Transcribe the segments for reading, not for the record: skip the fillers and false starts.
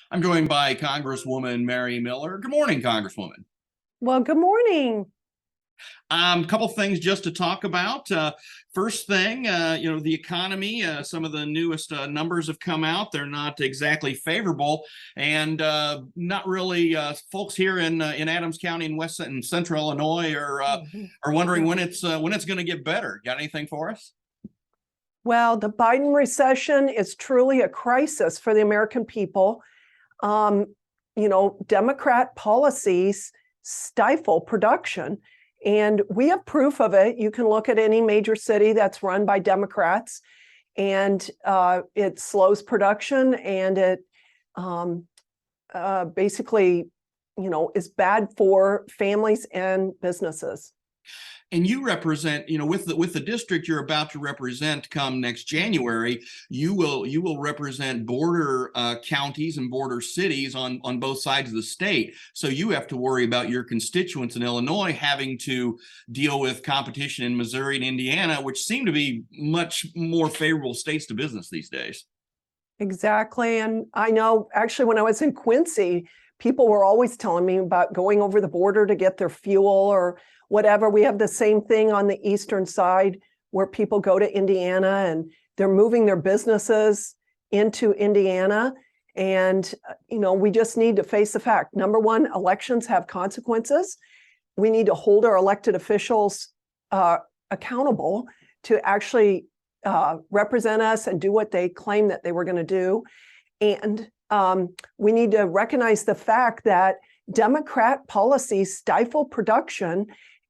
I'm joined by Congresswoman Mary Miller. Good morning, Congresswoman. Well, good morning. A couple things just to talk about. First thing, the economy. Some of the newest numbers have come out. They're not exactly favorable, and not really. Folks here in Adams County and West and Central Illinois are wondering Yeah. when it's going to get better. Got anything for us? Well, the Biden recession is truly a crisis for the American people. Um, Democrat policies stifle production, and we have proof of it. You can look at any major city that's run by Democrats, and it slows production, and it basically, is bad for families and businesses. And you represent, with the district you're about to represent come next January, you will represent border counties and border cities on both sides of the state. So you have to worry about your constituents in Illinois having to deal with competition in Missouri and Indiana, which seem to be much more favorable states to business these days. Exactly. And I know actually when I was in Quincy, people were always telling me about going over the border to get their fuel or whatever. We have the same thing on the eastern side where people go to Indiana and they're moving their businesses into Indiana. And, we just need to face the fact. Number one, elections have consequences. We need to hold our elected officials accountable to actually represent us and do what they claim that they were going to do. And we need to recognize the fact that Democrat policies stifle production,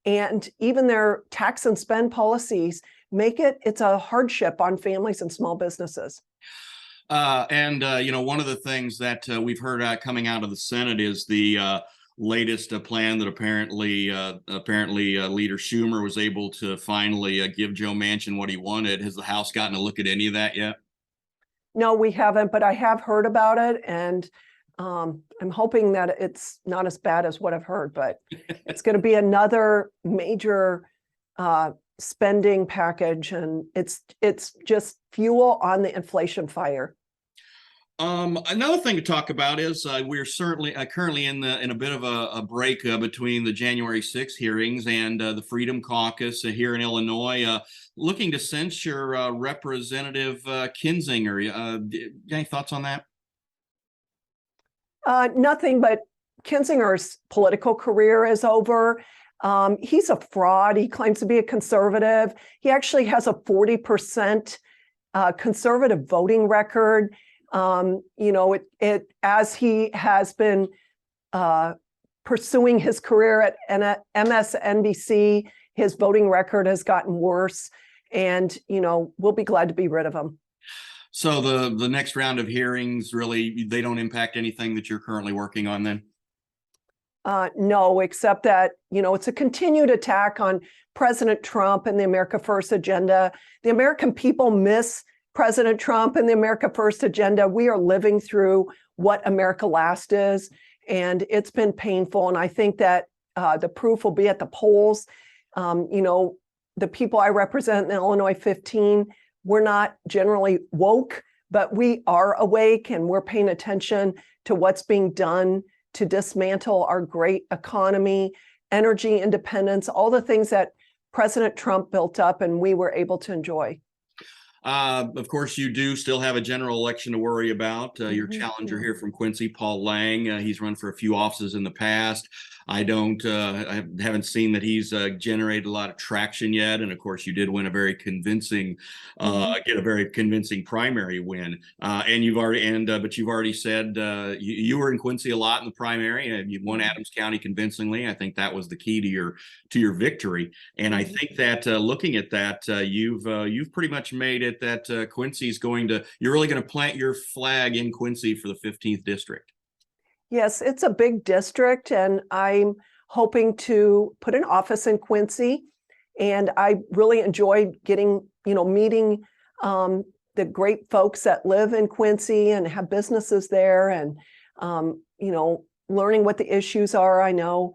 and even their tax and spend policies it's a hardship on families and small businesses. One of the things that we've heard coming out of the Senate is the latest plan that apparently Leader Schumer was able to finally give Joe Manchin what he wanted. Has the House gotten a look at any of that yet? No, we haven't, but I have heard about it, and I'm hoping that it's not as bad as what I've heard, but it's going to be another major spending package, and it's just fuel on the inflation fire. Another thing to talk about is we're certainly currently in a bit of a break between the January 6th hearings and the Freedom Caucus here in Illinois, looking to censure Representative Kinzinger. Any thoughts on that? Nothing, but Kinzinger's political career is over. He's a fraud. He claims to be a conservative. He actually has a 40% conservative voting record. As he has been pursuing his career at MSNBC, his voting record has gotten worse, and we'll be glad to be rid of him. So the next round of hearings, really, they don't impact anything that you're currently working on then? No, except that, it's a continued attack on President Trump and the America First agenda. The American people miss President Trump and the America First agenda. We are living through what America Last is, and it's been painful. And I think that the proof will be at the polls. The people I represent in Illinois 15, we're not generally woke, but we are awake, and we're paying attention to what's being done to dismantle our great economy, energy independence, all the things that President Trump built up and we were able to enjoy. Of course, you do still have a general election to worry about. Your challenger here from Quincy, Paul Lang, he's run for a few offices in the past. I haven't seen that he's generated a lot of traction yet. And of course, you did win a very convincing, get a very convincing primary win. But you've already said you were in Quincy a lot in the primary, and you won Adams County convincingly. I think that was the key to your victory. And I think that looking at that, you've pretty much made it that you're really going to plant your flag in Quincy for the 15th district. Yes, it's a big district, and I'm hoping to put an office in Quincy. And I really enjoyed meeting the great folks that live in Quincy and have businesses there, and learning what the issues are. I know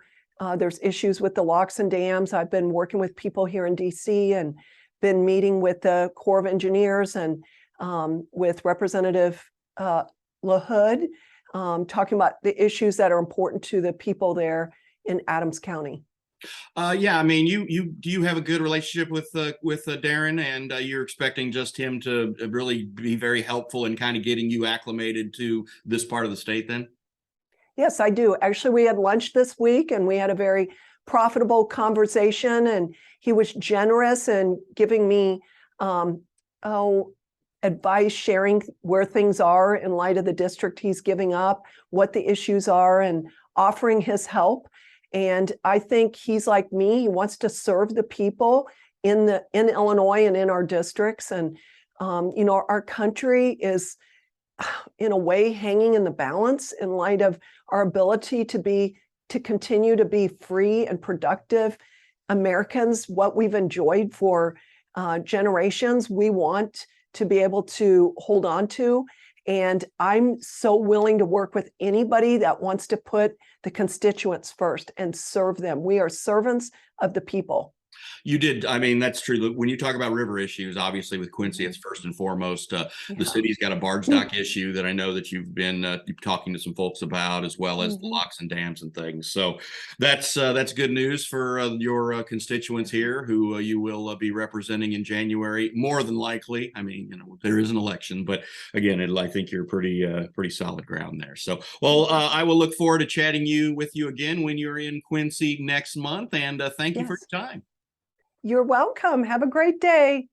there's issues with the locks and dams. I've been working with people here in DC and been meeting with the Corps of Engineers and with Representative LaHood talking about the issues that are important to the people there in Adams County. Yeah, I mean, do you have a good relationship with Darren, and you're expecting just him to really be very helpful in kind of getting you acclimated to this part of the state then? Yes, I do. Actually, we had lunch this week and we had a very profitable conversation, and he was generous in giving me advice, sharing where things are in light of the district he's giving up, what the issues are, and offering his help. And I think he's like me. He wants to serve the people in Illinois and in our districts. And our country is in a way hanging in the balance in light of our ability to continue to be free and productive Americans. What we've enjoyed for generations, we want to be able to hold on to. And I'm so willing to work with anybody that wants to put the constituents first and serve them. We are servants of the people. You did. I mean, that's true. When you talk about river issues, obviously with Quincy, it's first and foremost. The city's got a barge dock issue that I know that you've been talking to some folks about, as well as the locks and dams and things. So that's good news for your constituents here, who you will be representing in January, more than likely. I mean, there is an election, but again, I think you're pretty solid ground there. So, well, I will look forward to chatting with you again when you're in Quincy next month. And thank you for your time. You're welcome. Have a great day.